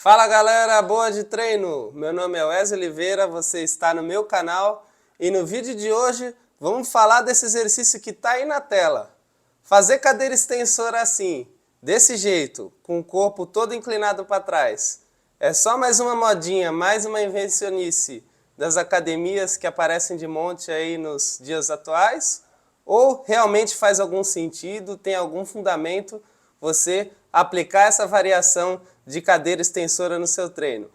Fala galera, boa de treino! Meu nome é Wesley Oliveira, você está no meu canal e no vídeo de hoje vamos falar desse exercício que está aí na tela. Fazer cadeira extensora assim, desse jeito, com o corpo todo inclinado para trás. É só mais uma modinha, mais uma invencionice das academias que aparecem de monte aí nos dias atuais? Ou realmente faz algum sentido, tem algum fundamento você aplicar essa variação de cadeira extensora no seu treino?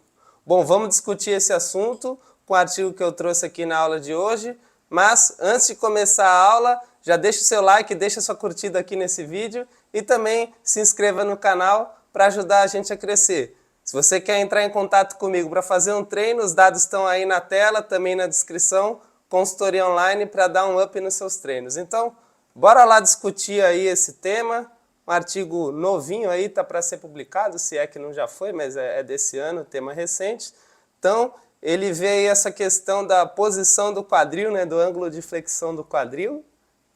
Bom, vamos discutir esse assunto com o artigo que eu trouxe aqui na aula de hoje, mas antes de começar a aula, já deixa o seu like, deixa sua curtida aqui nesse vídeo e também se inscreva no canal para ajudar a gente a crescer. Se você quer entrar em contato comigo para fazer um treino, os dados estão aí na tela, também na descrição, consultoria online para dar um up nos seus treinos. Então, bora lá discutir aí esse tema. Um artigo novinho aí, está para ser publicado, se é que não já foi, mas é desse ano, tema recente. Então, ele vê aí essa questão da posição do quadril, né, do ângulo de flexão do quadril,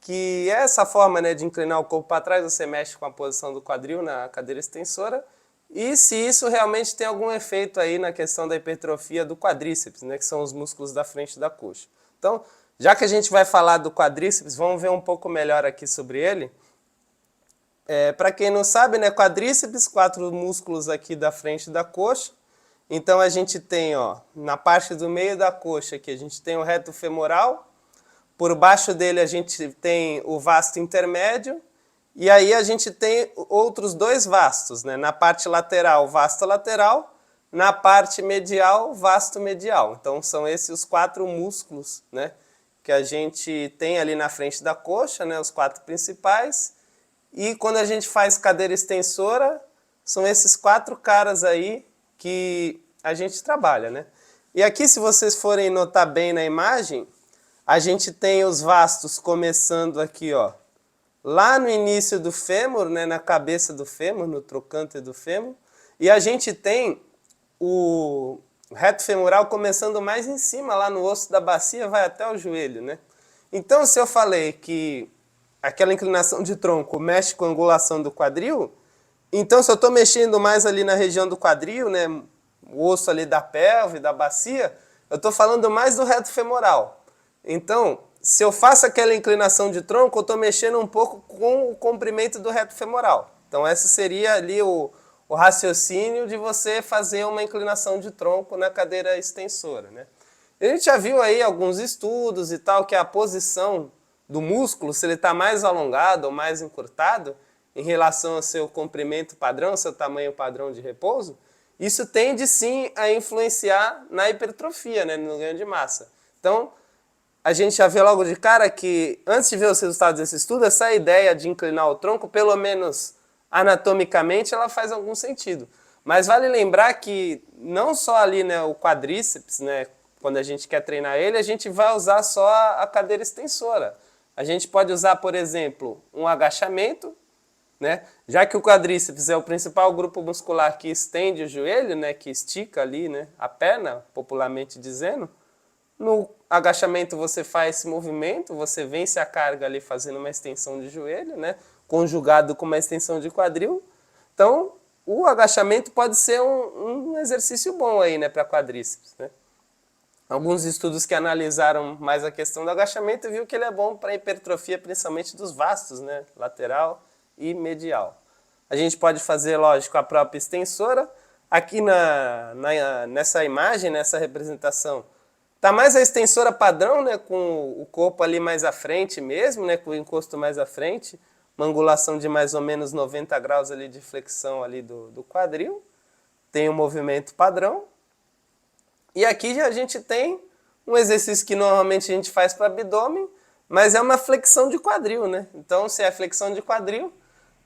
que é essa forma, né, de inclinar o corpo para trás, você mexe com a posição do quadril na cadeira extensora, e se isso realmente tem algum efeito aí na questão da hipertrofia do quadríceps, né, que são os músculos da frente da coxa. Então, já que a gente vai falar do quadríceps, vamos ver um pouco melhor aqui sobre ele. Para quem não sabe, né, quadríceps, 4 músculos aqui da frente da coxa. Então a gente tem, ó, na parte do meio da coxa aqui, a gente tem o reto femoral. Por baixo dele a gente tem o vasto intermédio. E aí a gente tem outros dois vastos, né? Na parte lateral, vasto lateral. Na parte medial, vasto medial. Então são esses os 4 músculos, né, que a gente tem ali na frente da coxa, né, os 4 principais. E quando a gente faz cadeira extensora, são esses 4 caras aí que a gente trabalha, né? E aqui, se vocês forem notar bem na imagem, a gente tem os vastos começando aqui, ó, lá no início do fêmur, né, na cabeça do fêmur, no trocânter do fêmur, e a gente tem o reto femoral começando mais em cima, lá no osso da bacia, vai até o joelho, né? Então, se eu falei que aquela inclinação de tronco mexe com a angulação do quadril, então se eu estou mexendo mais ali na região do quadril, né, o osso ali da pelve, da bacia, eu estou falando mais do reto femoral. Então, se eu faço aquela inclinação de tronco, eu estou mexendo um pouco com o comprimento do reto femoral. Então, esse seria ali o raciocínio de você fazer uma inclinação de tronco na cadeira extensora, né? A gente já viu aí alguns estudos e tal, que a posição do músculo, se ele está mais alongado ou mais encurtado em relação ao seu comprimento padrão, seu tamanho padrão de repouso, isso tende sim a influenciar na hipertrofia, né, no ganho de massa. Então, a gente já vê logo de cara que, antes de ver os resultados desse estudo, essa ideia de inclinar o tronco, pelo menos anatomicamente, ela faz algum sentido. Mas vale lembrar que não só ali, né, o quadríceps, né, quando a gente quer treinar ele, a gente vai usar só a cadeira extensora. A gente pode usar, por exemplo, um agachamento, né? Já que o quadríceps é o principal grupo muscular que estende o joelho, né? Que estica ali, né, a perna, popularmente dizendo. No agachamento você faz esse movimento, você vence a carga ali fazendo uma extensão de joelho, né, conjugado com uma extensão de quadril. Então, o agachamento pode ser um exercício bom aí, né, para quadríceps, né? Alguns estudos que analisaram mais a questão do agachamento viu que ele é bom para hipertrofia, principalmente dos vastos, né, lateral e medial. A gente pode fazer, lógico, a própria extensora. Aqui nessa imagem, nessa representação, está mais a extensora padrão, né, com o corpo ali mais à frente mesmo, né, com o encosto mais à frente, uma angulação de mais ou menos 90 graus ali de flexão ali do quadril. Tem um movimento padrão. E aqui a gente tem um exercício que normalmente a gente faz para abdômen, mas é uma flexão de quadril, né? Então, se é flexão de quadril,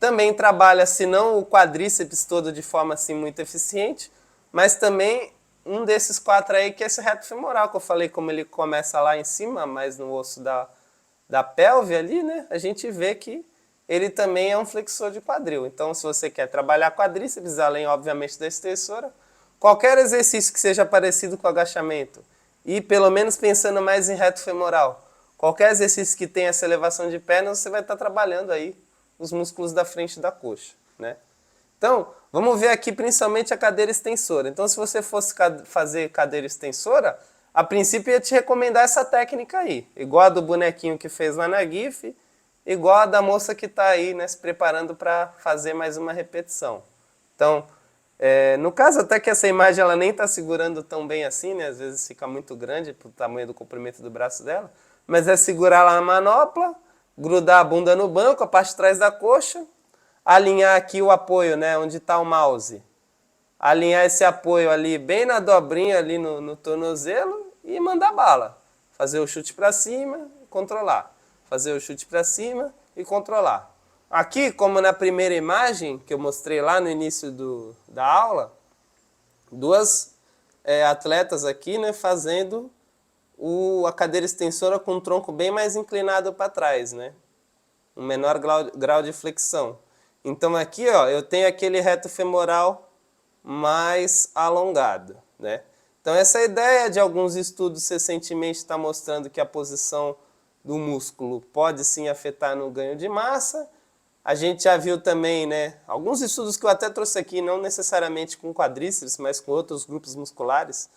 também trabalha, se não o quadríceps todo de forma assim muito eficiente, mas também um desses 4 aí, que é esse reto femoral, que eu falei como ele começa lá em cima, mais no osso da pelve ali, né? A gente vê que ele também é um flexor de quadril. Então, se você quer trabalhar quadríceps, além, obviamente, da extensora, qualquer exercício que seja parecido com o agachamento, e pelo menos pensando mais em reto femoral, qualquer exercício que tenha essa elevação de perna, você vai estar trabalhando aí os músculos da frente da coxa, né? Então, Vamos ver aqui principalmente a cadeira extensora. Então, se você fosse fazer cadeira extensora, a princípio eu ia te recomendar essa técnica aí. Igual a do bonequinho que fez lá na GIF, igual a da moça que está aí, né, se preparando para fazer mais uma repetição. Então, no caso até que essa imagem ela nem está segurando tão bem assim, né, às vezes fica muito grande para o tamanho do comprimento do braço dela, mas é segurar lá na manopla, grudar a bunda no banco, a parte de trás da coxa, alinhar aqui o apoio, né, onde está o mouse. Alinhar esse apoio ali bem na dobrinha ali no tornozelo e mandar bala. Fazer o chute para cima e controlar. Fazer o chute para cima e controlar. Aqui, como na primeira imagem que eu mostrei lá no início da aula, duas atletas aqui, né, fazendo a cadeira extensora com o tronco bem mais inclinado para trás, né? Um menor grau de flexão. Então aqui, ó, eu tenho aquele reto femoral mais alongado, né? Então essa ideia de alguns estudos recentemente está mostrando que a posição do músculo pode sim afetar no ganho de massa. A gente já viu também, né, alguns estudos que eu até trouxe aqui, não necessariamente com quadríceps, mas com outros grupos musculares.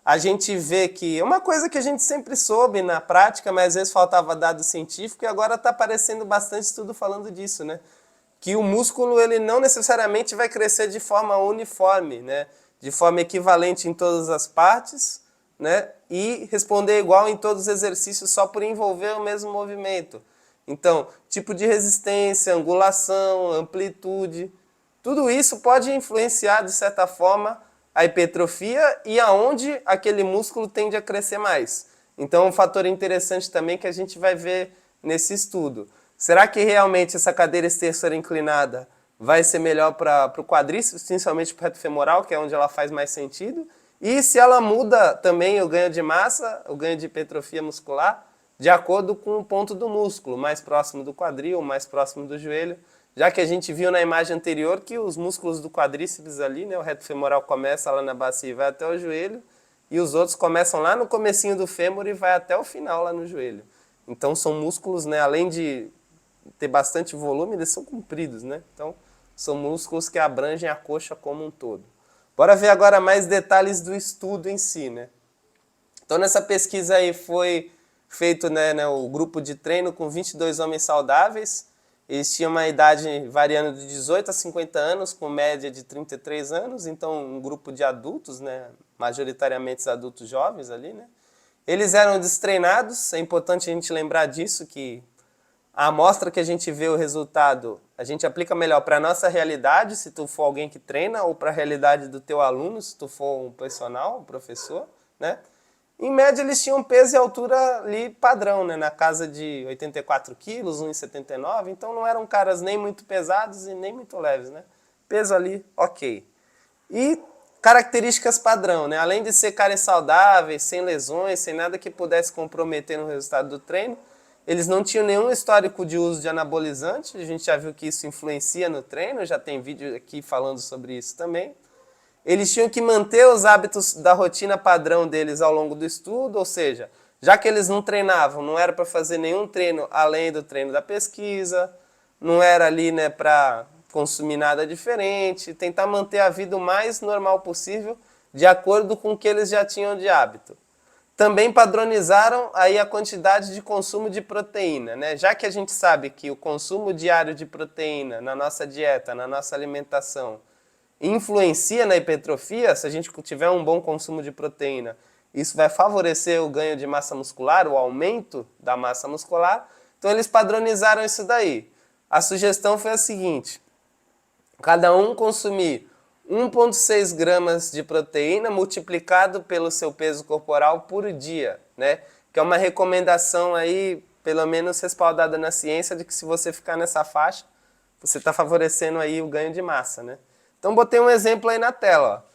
A gente vê que é uma coisa que a gente sempre soube na prática, mas às vezes faltava dado científico e agora está aparecendo bastante estudo falando disso, né? Que o músculo ele não necessariamente vai crescer de forma uniforme, né? De forma equivalente em todas as partes, né? E responder igual em todos os exercícios só por envolver o mesmo movimento. Então, tipo de resistência, angulação, amplitude, tudo isso pode influenciar, de certa forma, a hipertrofia e aonde aquele músculo tende a crescer mais. Então, é um fator interessante também que a gente vai ver nesse estudo. Será que realmente essa cadeira extensora inclinada vai ser melhor para o quadríceps, principalmente para o reto femoral, que é onde ela faz mais sentido? E se ela muda também o ganho de massa, o ganho de hipertrofia muscular, de acordo com o ponto do músculo, mais próximo do quadril, mais próximo do joelho, já que a gente viu na imagem anterior que os músculos do quadríceps ali, né, o reto femoral começa lá na bacia e vai até o joelho, e os outros começam lá no comecinho do fêmur e vai até o final lá no joelho. Então são músculos, né, além de ter bastante volume, eles são compridos, né? Então são músculos que abrangem a coxa como um todo. Bora ver agora mais detalhes do estudo em si, né? Então nessa pesquisa aí foi feito, né, o grupo de treino com 22 homens saudáveis. Eles tinham uma idade variando de 18 a 50 anos, com média de 33 anos. Então um grupo de adultos, né, majoritariamente adultos jovens ali, né? Eles eram destreinados, é importante a gente lembrar disso, que a amostra que a gente vê o resultado, a gente aplica melhor para a nossa realidade, se tu for alguém que treina, ou para a realidade do teu aluno, se tu for um personal, um professor, né? Em média, eles tinham peso e altura ali padrão, né? Na casa de 84 quilos, 1,79, então não eram caras nem muito pesados e nem muito leves, né? Peso ali, ok. E características padrão, né? Além de ser caras saudáveis, sem lesões, sem nada que pudesse comprometer no resultado do treino, eles não tinham nenhum histórico de uso de anabolizante, a gente já viu que isso influencia no treino, já tem vídeo aqui falando sobre isso também. Eles tinham que manter os hábitos da rotina padrão deles ao longo do estudo, ou seja, já que eles não treinavam, não era para fazer nenhum treino além do treino da pesquisa, não era ali, né, para consumir nada diferente, tentar manter a vida o mais normal possível, de acordo com o que eles já tinham de hábito. Também padronizaram aí a quantidade de consumo de proteína, né? Já que a gente sabe que o consumo diário de proteína na nossa dieta, na nossa alimentação, influencia na hipertrofia, se a gente tiver um bom consumo de proteína, isso vai favorecer o ganho de massa muscular, o aumento da massa muscular, então eles padronizaram isso daí. A sugestão foi a seguinte: cada um consumir 1,6 gramas de proteína multiplicado pelo seu peso corporal por dia, né? Que é uma recomendação aí, pelo menos respaldada na ciência, de que se você ficar nessa faixa, você está favorecendo aí o ganho de massa, né? Então botei um exemplo aí na tela.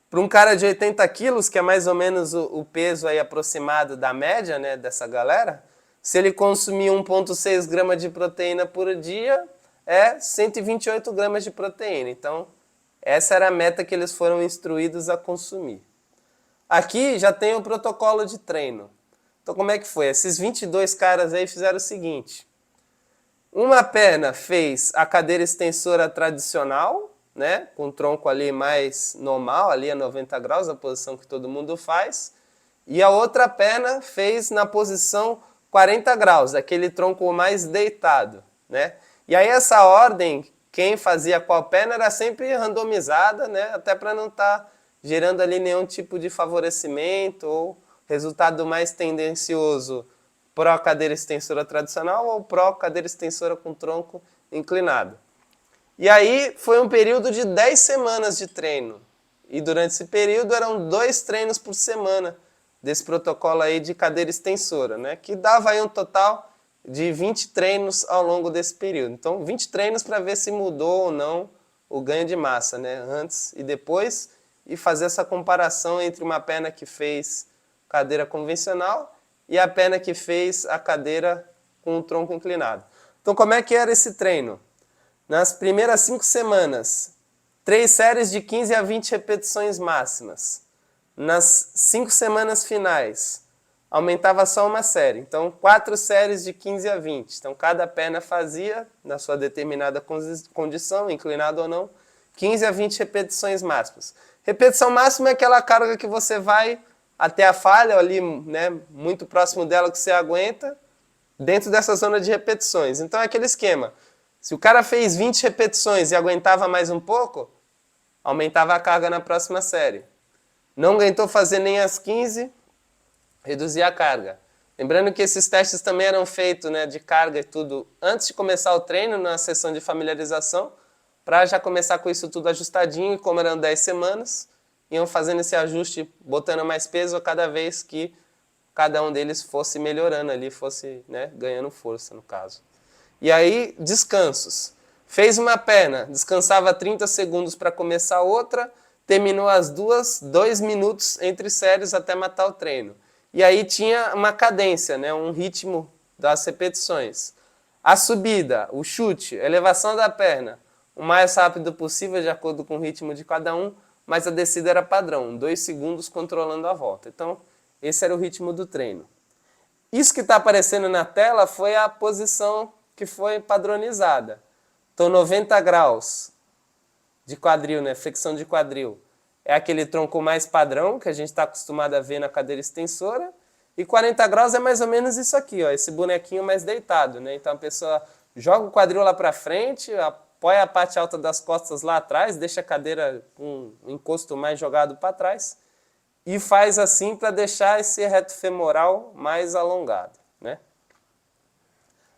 Para um cara de 80 quilos, que é mais ou menos o peso aí aproximado da média, né, dessa galera, se ele consumir 1,6 gramas de proteína por dia, é 128 gramas de proteína. Então, essa era a meta que eles foram instruídos a consumir. Aqui já tem o protocolo de treino. Então como é que foi? Esses 22 caras aí fizeram o seguinte. Uma perna fez a cadeira extensora tradicional, né, com o tronco ali mais normal, ali a 90 graus, a posição que todo mundo faz, e a outra perna fez na posição 40 graus, aquele tronco mais deitado, né? E aí essa ordem, quem fazia qual perna era sempre randomizada, né, até para não estar gerando ali nenhum tipo de favorecimento ou resultado mais tendencioso pró cadeira extensora tradicional ou pró cadeira extensora com tronco inclinado. E aí foi um período de 10 semanas de treino. E durante esse período eram 2 treinos por semana desse protocolo aí de cadeira extensora, né? Que dava aí um total de 20 treinos ao longo desse período. Então 20 treinos para ver se mudou ou não o ganho de massa, né? Antes e depois, e fazer essa comparação entre uma perna que fez cadeira convencional e a perna que fez a cadeira com o tronco inclinado. Então como é que era esse treino? Nas primeiras 5 semanas, 3 séries de 15 a 20 repetições máximas. Nas 5 semanas finais, aumentava só uma série. Então, 4 séries de 15 a 20. Então, cada perna fazia, na sua determinada condição, inclinado ou não, 15 a 20 repetições máximas. Repetição máxima é aquela carga que você vai até a falha, ali, né, muito próximo dela que você aguenta, dentro dessa zona de repetições. Então, é aquele esquema. Se o cara fez 20 repetições e aguentava mais um pouco, aumentava a carga na próxima série. Não aguentou fazer nem as 15, reduzia a carga. Lembrando que esses testes também eram feitos, né, de carga e tudo antes de começar o treino, na sessão de familiarização, para já começar com isso tudo ajustadinho, e como eram 10 semanas, iam fazendo esse ajuste, botando mais peso a cada vez que cada um deles fosse melhorando ali, fosse, né, ganhando força no caso. E aí, descansos. Fez uma perna, descansava 30 segundos para começar outra, terminou as duas, 2 minutos entre séries até matar o treino. E aí tinha uma cadência, né, um ritmo das repetições. A subida, o chute, a elevação da perna, o mais rápido possível, de acordo com o ritmo de cada um, mas a descida era padrão, 2 segundos controlando a volta. Então, esse era o ritmo do treino. Isso que está aparecendo na tela foi a posição que foi padronizada. Então, 90 graus de quadril, né? Flexão de quadril, é aquele tronco mais padrão que a gente está acostumado a ver na cadeira extensora. E 40 graus é mais ou menos isso aqui, ó, esse bonequinho mais deitado, né? Então a pessoa joga o quadril lá para frente, apoia a parte alta das costas lá atrás, deixa a cadeira com o encosto mais jogado para trás e faz assim para deixar esse reto femoral mais alongado, né?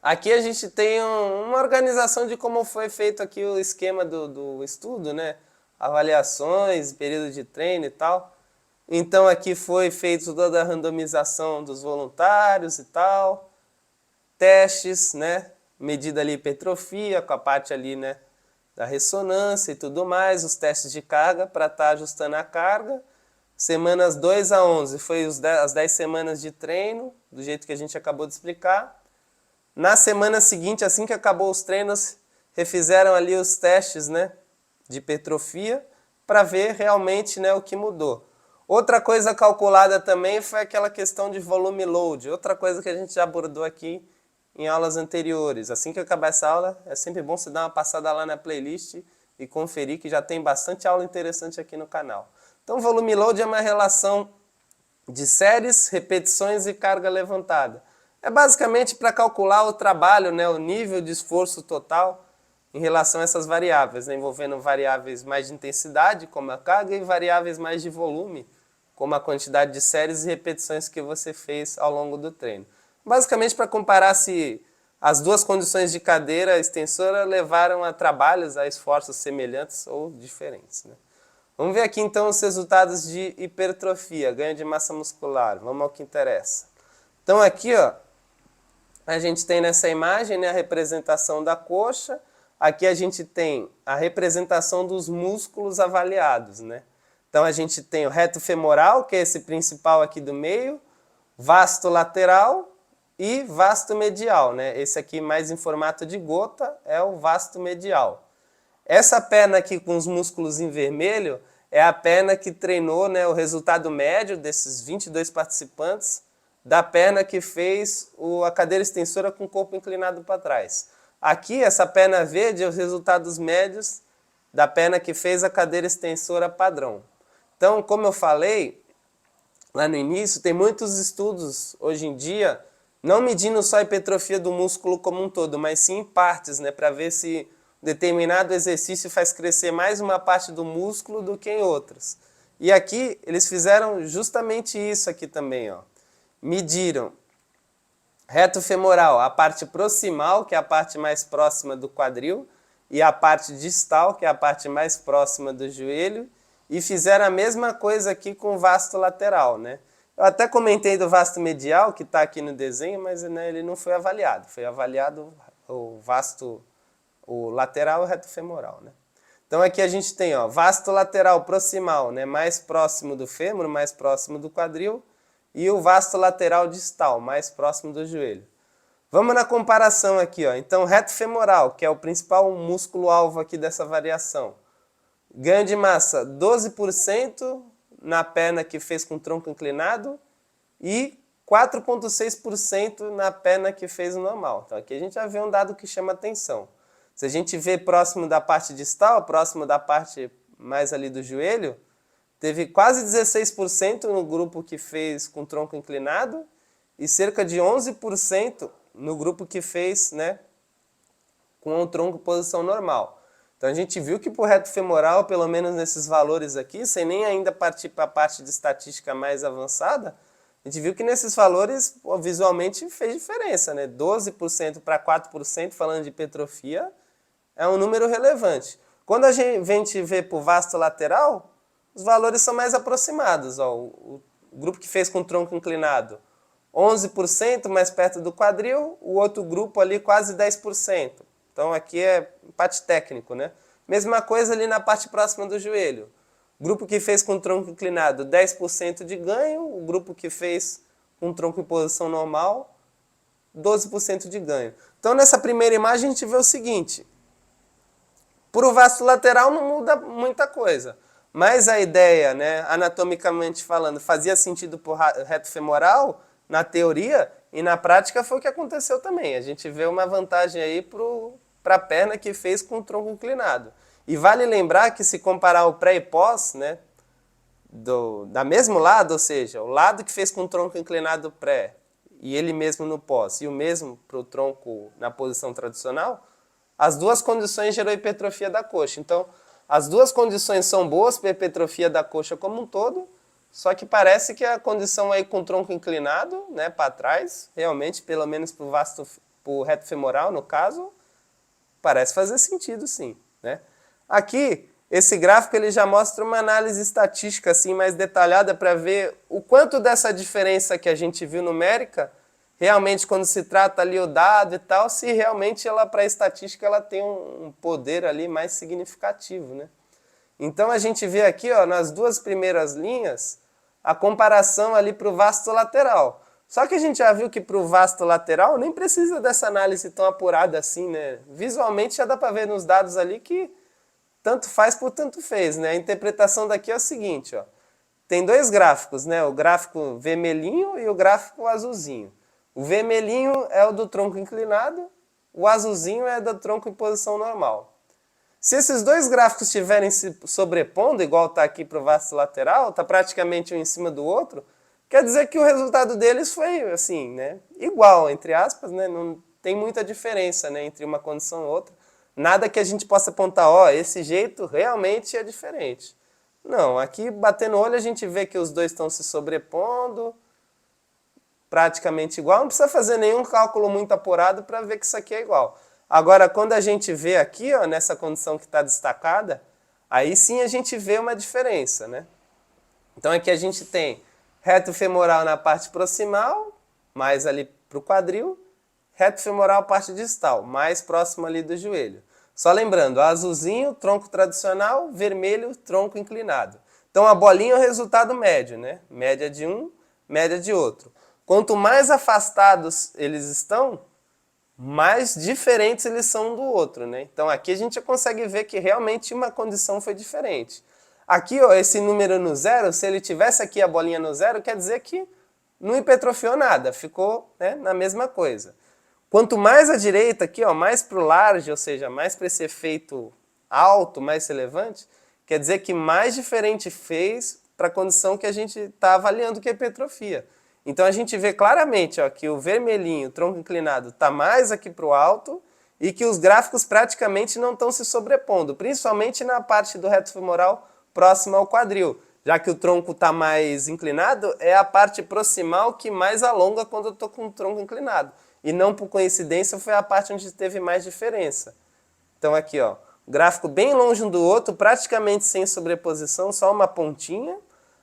Aqui a gente tem uma organização de como foi feito aqui o esquema do estudo, né? Avaliações, período de treino e tal. Então aqui foi feito toda a randomização dos voluntários e tal. Testes, né? Medida ali hipertrofia, com a parte ali, né, da ressonância e tudo mais. Os testes de carga para estar ajustando a carga. Semanas 2 a 11 foi as 10 semanas de treino, do jeito que a gente acabou de explicar. Na semana seguinte, assim que acabou os treinos, refizeram ali os testes, né, de hipertrofia para ver realmente, né, o que mudou. Outra coisa calculada também foi aquela questão de volume load, outra coisa que a gente já abordou aqui em aulas anteriores. Assim que acabar essa aula, é sempre bom você dar uma passada lá na playlist e conferir que já tem bastante aula interessante aqui no canal. Então, volume load é uma relação de séries, repetições e carga levantada. É basicamente para calcular o trabalho, né, o nível de esforço total em relação a essas variáveis, né, envolvendo variáveis mais de intensidade, como a carga, e variáveis mais de volume, como a quantidade de séries e repetições que você fez ao longo do treino. Basicamente para comparar se as duas condições de cadeira extensora levaram a trabalhos, a esforços semelhantes ou diferentes, né? Vamos ver aqui então os resultados de hipertrofia, ganho de massa muscular. Vamos ao que interessa. Então aqui, ó, a gente tem nessa imagem, né, a representação da coxa. Aqui a gente tem a representação dos músculos avaliados, né? Então a gente tem o reto femoral, que é esse principal aqui do meio, vasto lateral e vasto medial, né? Esse aqui mais em formato de gota é o vasto medial. Essa perna aqui com os músculos em vermelho é a perna que treinou, né, o resultado médio desses 22 participantes da perna que fez a cadeira extensora com o corpo inclinado para trás. Aqui, essa perna verde é os resultados médios da perna que fez a cadeira extensora padrão. Então, como eu falei lá no início, tem muitos estudos hoje em dia, não medindo só a hipertrofia do músculo como um todo, mas sim em partes, né, para ver se determinado exercício faz crescer mais uma parte do músculo do que em outras. E aqui eles fizeram justamente isso aqui também, ó. Mediram reto femoral, a parte proximal, que é a parte mais próxima do quadril, e a parte distal, que é a parte mais próxima do joelho, e fizeram a mesma coisa aqui com o vasto lateral, né? Eu até comentei do vasto medial, que está aqui no desenho, mas né, ele não foi avaliado. Foi avaliado o vasto, o lateral e o reto femoral, né? Então aqui a gente tem, ó, vasto lateral proximal, né, mais próximo do fêmur, mais próximo do quadril, e o vasto lateral distal, mais próximo do joelho. Vamos na comparação aqui, ó. Então, reto femoral, que é o principal músculo-alvo aqui dessa variação. Ganho de massa 12% na perna que fez com tronco inclinado e 4,6% na perna que fez o normal. Então, aqui a gente já vê um dado que chama atenção. Se a gente vê próximo da parte distal, próximo da parte mais ali do joelho, teve quase 16% no grupo que fez com tronco inclinado e cerca de 11% no grupo que fez, né, com o tronco em posição normal. Então a gente viu que para o reto femoral, pelo menos nesses valores aqui, sem nem ainda partir para a parte de estatística mais avançada, a gente viu que nesses valores visualmente fez diferença, né? 12% para 4% falando de hipertrofia é um número relevante. Quando a gente vê para o vasto lateral, os valores são mais aproximados. Ó, o grupo que fez com tronco inclinado, 11% mais perto do quadril, o outro grupo ali quase 10%. Então aqui é empate técnico, né? Mesma coisa ali na parte próxima do joelho. Grupo que fez com tronco inclinado, 10% de ganho. O grupo que fez com tronco em posição normal, 12% de ganho. Então nessa primeira imagem a gente vê o seguinte. Para o vasto lateral não muda muita coisa. Mas a ideia, né, anatomicamente falando, fazia sentido para o reto femoral, na teoria, e na prática foi o que aconteceu também. A gente vê uma vantagem aí para a perna que fez com o tronco inclinado. E vale lembrar que se comparar o pré e pós, né, da mesmo lado, ou seja, o lado que fez com o tronco inclinado pré e ele mesmo no pós, e o mesmo para o tronco na posição tradicional, as duas condições geram hipertrofia da coxa. Então, as duas condições são boas para a hipertrofia da coxa como um todo, só que parece que a condição aí com o tronco inclinado, né, para trás, realmente, pelo menos para o reto femoral, no caso, parece fazer sentido, sim, né? Aqui, esse gráfico ele já mostra uma análise estatística assim, mais detalhada para ver o quanto dessa diferença que a gente viu numérica, realmente quando se trata ali o dado e tal, se realmente ela para a estatística ela tem um poder ali mais significativo, né? Então a gente vê aqui, ó, nas duas primeiras linhas, a comparação ali para o vasto lateral. Só que a gente já viu que para o vasto lateral nem precisa dessa análise tão apurada assim, né? Visualmente já dá para ver nos dados ali que tanto faz por tanto fez, né? A interpretação daqui é o seguinte, ó. Tem dois gráficos, né? O gráfico vermelhinho e o gráfico azulzinho. O vermelhinho é o do tronco inclinado, o azulzinho é do tronco em posição normal. Se esses dois gráficos estiverem se sobrepondo, igual está aqui para o vasto lateral, está praticamente um em cima do outro, quer dizer que o resultado deles foi assim, né, igual, entre aspas, né, não tem muita diferença, né, entre uma condição e outra. Nada que a gente possa apontar, ó, esse jeito realmente é diferente. Não, aqui batendo o olho a gente vê que os dois estão se sobrepondo, praticamente igual, não precisa fazer nenhum cálculo muito apurado para ver que isso aqui é igual. Agora, quando a gente vê aqui, ó, nessa condição que está destacada, aí sim a gente vê uma diferença, né? Então aqui a gente tem reto femoral na parte proximal, mais ali para o quadril, reto femoral parte distal, mais próximo ali do joelho. Só lembrando, azulzinho, tronco tradicional, vermelho, tronco inclinado. Então a bolinha é o resultado médio, né? Média de um, média de outro. Quanto mais afastados eles estão, mais diferentes eles são um do outro, né? Então aqui a gente já consegue ver que realmente uma condição foi diferente. Aqui, ó, esse número no zero, se ele tivesse aqui a bolinha no zero, quer dizer que não hipertrofiou nada, ficou, né, na mesma coisa. Quanto mais à direita aqui, ó, mais para o large, ou seja, mais para esse efeito alto, mais relevante, quer dizer que mais diferente fez para a condição que a gente está avaliando, que é hipertrofia. Então a gente vê claramente ó, que o vermelhinho, o tronco inclinado, está mais aqui para o alto e que os gráficos praticamente não estão se sobrepondo, principalmente na parte do reto femoral próxima ao quadril. Já que o tronco está mais inclinado, é a parte proximal que mais alonga quando eu estou com o tronco inclinado. E não por coincidência foi a parte onde teve mais diferença. Então aqui, ó, gráfico bem longe um do outro, praticamente sem sobreposição, só uma pontinha.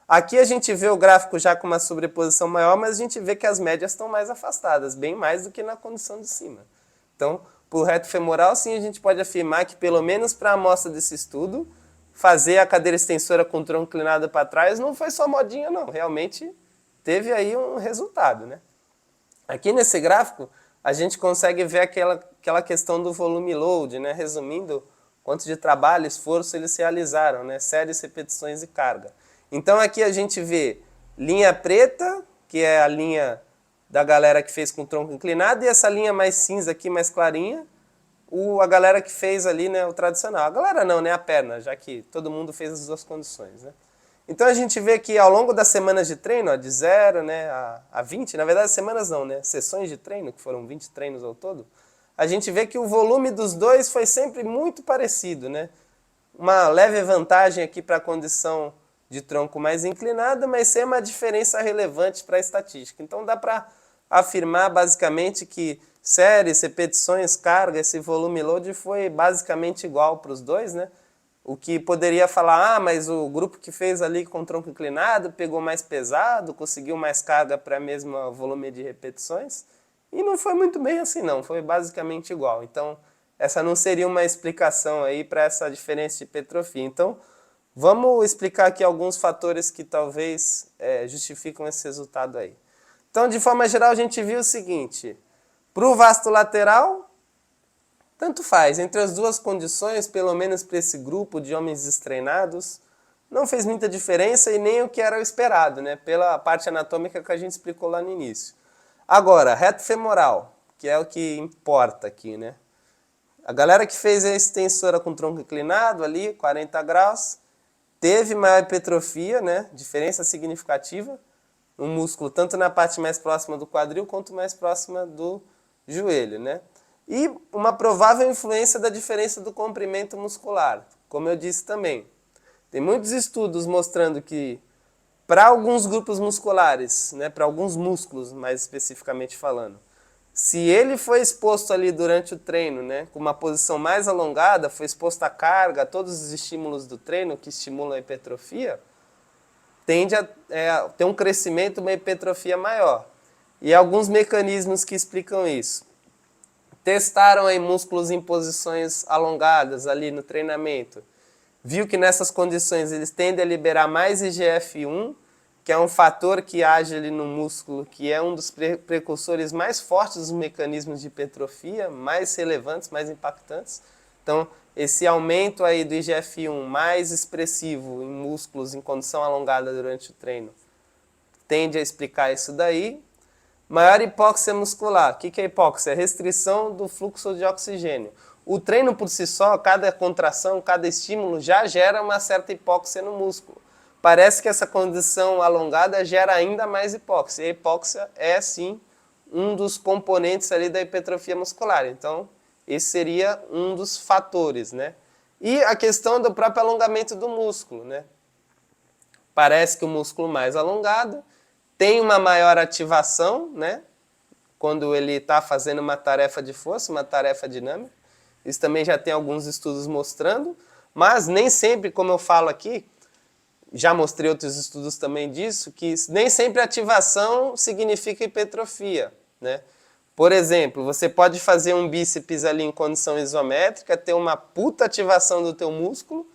Aqui a gente vê o gráfico já com uma sobreposição maior, mas a gente vê que as médias estão mais afastadas, bem mais do que na condição de cima. Então, para o reto femoral, sim, a gente pode afirmar que, pelo menos para a amostra desse estudo, fazer a cadeira extensora com o tronco inclinado para trás não foi só modinha, não. Realmente teve aí um resultado, né? Aqui nesse gráfico, a gente consegue ver aquela questão do volume load, né? Resumindo, quanto de trabalho, esforço eles realizaram, né? Séries, repetições e carga. Então aqui a gente vê linha preta, que é a linha da galera que fez com o tronco inclinado, e essa linha mais cinza aqui, mais clarinha, a galera que fez ali, né, o tradicional. A galera não, né, a perna, já que todo mundo fez as duas condições, né. Então a gente vê que ao longo das semanas de treino, ó, de 0 né, a 20, na verdade semanas não, né, sessões de treino, que foram 20 treinos ao todo, a gente vê que o volume dos dois foi sempre muito parecido, né. Uma leve vantagem aqui para a condição de tronco mais inclinado, mas sem uma diferença relevante para a estatística. Então dá para afirmar basicamente que séries, repetições, carga, esse volume load foi basicamente igual para os dois, né? O que poderia falar, mas o grupo que fez ali com o tronco inclinado pegou mais pesado, conseguiu mais carga para o mesmo volume de repetições, e não foi muito bem assim não, foi basicamente igual. Então essa não seria uma explicação aí para essa diferença de hipertrofia. Então vamos explicar aqui alguns fatores que talvez justificam esse resultado aí. Então, de forma geral, a gente viu o seguinte: para o vasto lateral, tanto faz. Entre as duas condições, pelo menos para esse grupo de homens destreinados, não fez muita diferença e nem o que era o esperado, né? Pela parte anatômica que a gente explicou lá no início. Agora, reto femoral, que é o que importa aqui, né? A galera que fez a extensora com tronco inclinado ali, 40 graus, teve maior hipertrofia, né? Diferença significativa no músculo, tanto na parte mais próxima do quadril quanto mais próxima do joelho, né? E uma provável influência da diferença do comprimento muscular, como eu disse também. Tem muitos estudos mostrando que para alguns grupos musculares, né, para alguns músculos mais especificamente falando, se ele foi exposto ali durante o treino, né, com uma posição mais alongada, foi exposto à carga, a todos os estímulos do treino que estimulam a hipertrofia, tende a ter um crescimento, uma hipertrofia maior. E alguns mecanismos que explicam isso. Testaram aí músculos em posições alongadas ali no treinamento. Viu que nessas condições eles tendem a liberar mais IGF-1, que é um fator que age ali no músculo, que é um dos precursores mais fortes dos mecanismos de hipertrofia, mais relevantes, mais impactantes. Então, esse aumento aí do IGF-1 mais expressivo em músculos em condição alongada durante o treino tende a explicar isso daí. Maior hipóxia muscular. O que é hipóxia? É restrição do fluxo de oxigênio. O treino por si só, cada contração, cada estímulo já gera uma certa hipóxia no músculo. Parece que essa condição alongada gera ainda mais hipóxia. E a hipóxia é, sim, um dos componentes ali da hipertrofia muscular. Então, esse seria um dos fatores, né? E a questão do próprio alongamento do músculo, né? Parece que o músculo mais alongado tem uma maior ativação, né? Quando ele está fazendo uma tarefa de força, uma tarefa dinâmica. Isso também já tem alguns estudos mostrando, mas nem sempre, como eu falo aqui, já mostrei outros estudos também disso, que nem sempre ativação significa hipertrofia, né? Por exemplo, você pode fazer um bíceps ali em condição isométrica, ter uma puta ativação do teu músculo,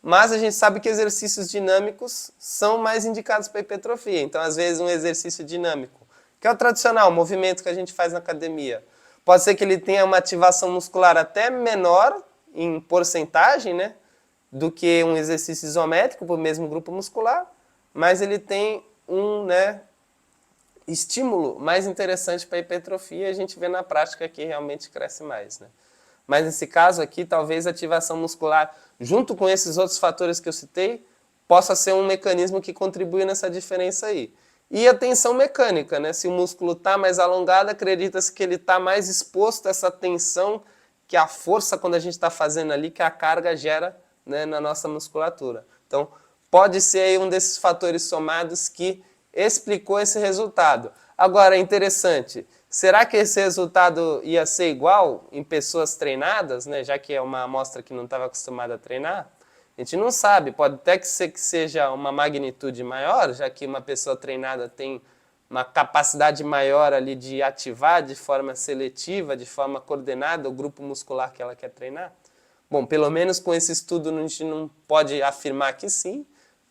mas a gente sabe que exercícios dinâmicos são mais indicados para hipertrofia. Então, às vezes, um exercício dinâmico, que é o tradicional, o movimento que a gente faz na academia, pode ser que ele tenha uma ativação muscular até menor em porcentagem, né, do que um exercício isométrico para o mesmo grupo muscular, mas ele tem um, né, estímulo mais interessante para a hipertrofia e a gente vê na prática que realmente cresce mais, né. Mas nesse caso aqui, talvez a ativação muscular, junto com esses outros fatores que eu citei, possa ser um mecanismo que contribui nessa diferença aí. E a tensão mecânica, né? Se o músculo está mais alongado, acredita-se que ele está mais exposto a essa tensão, que a força quando a gente está fazendo ali, que a carga gera, né, na nossa musculatura. Então, pode ser aí um desses fatores somados que explicou esse resultado. Agora, é interessante, será que esse resultado ia ser igual em pessoas treinadas, né, já que é uma amostra que não estava acostumada a treinar? A gente não sabe, pode até que seja uma magnitude maior, já que uma pessoa treinada tem uma capacidade maior ali de ativar de forma seletiva, de forma coordenada o grupo muscular que ela quer treinar. Bom, pelo menos com esse estudo a gente não pode afirmar que sim,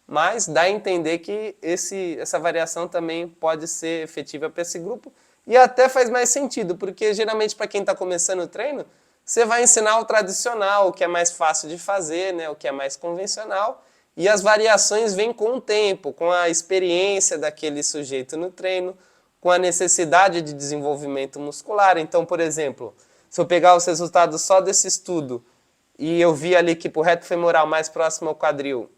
mas dá a entender que essa variação também pode ser efetiva para esse grupo e até faz mais sentido, porque geralmente para quem está começando o treino, você vai ensinar o tradicional, o que é mais fácil de fazer, né, o que é mais convencional, e as variações vêm com o tempo, com a experiência daquele sujeito no treino, com a necessidade de desenvolvimento muscular. Então, por exemplo, se eu pegar os resultados só desse estudo e eu vi ali que para o reto femoral mais próximo ao quadril,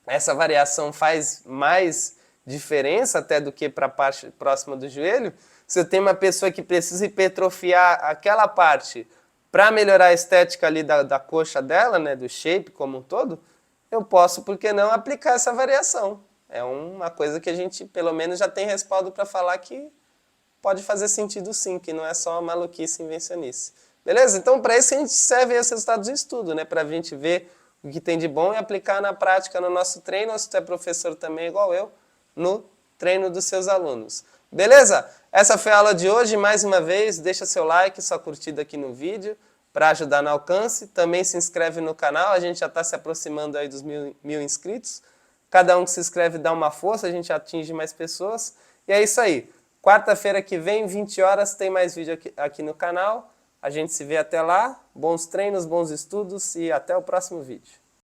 essa variação faz mais diferença até do que para a parte próxima do joelho, se eu tenho uma pessoa que precisa hipertrofiar aquela parte para melhorar a estética ali da coxa dela, né, do shape como um todo, eu posso, por que não, aplicar essa variação. É uma coisa que a gente, pelo menos, já tem respaldo para falar que pode fazer sentido sim, que não é só uma maluquice invencionice. Beleza? Então, para isso a gente serve esses resultados de estudo, né, para a gente ver o que tem de bom e aplicar na prática no nosso treino, ou se tu é professor também igual eu, no treino dos seus alunos. Beleza? Essa foi a aula de hoje. Mais uma vez, deixa seu like, sua curtida aqui no vídeo para ajudar no alcance. Também se inscreve no canal, a gente já está se aproximando aí dos mil inscritos. Cada um que se inscreve dá uma força, a gente atinge mais pessoas. E é isso aí. Quarta-feira que vem, 20 horas, tem mais vídeo aqui no canal. A gente se vê até lá. Bons treinos, bons estudos e até o próximo vídeo.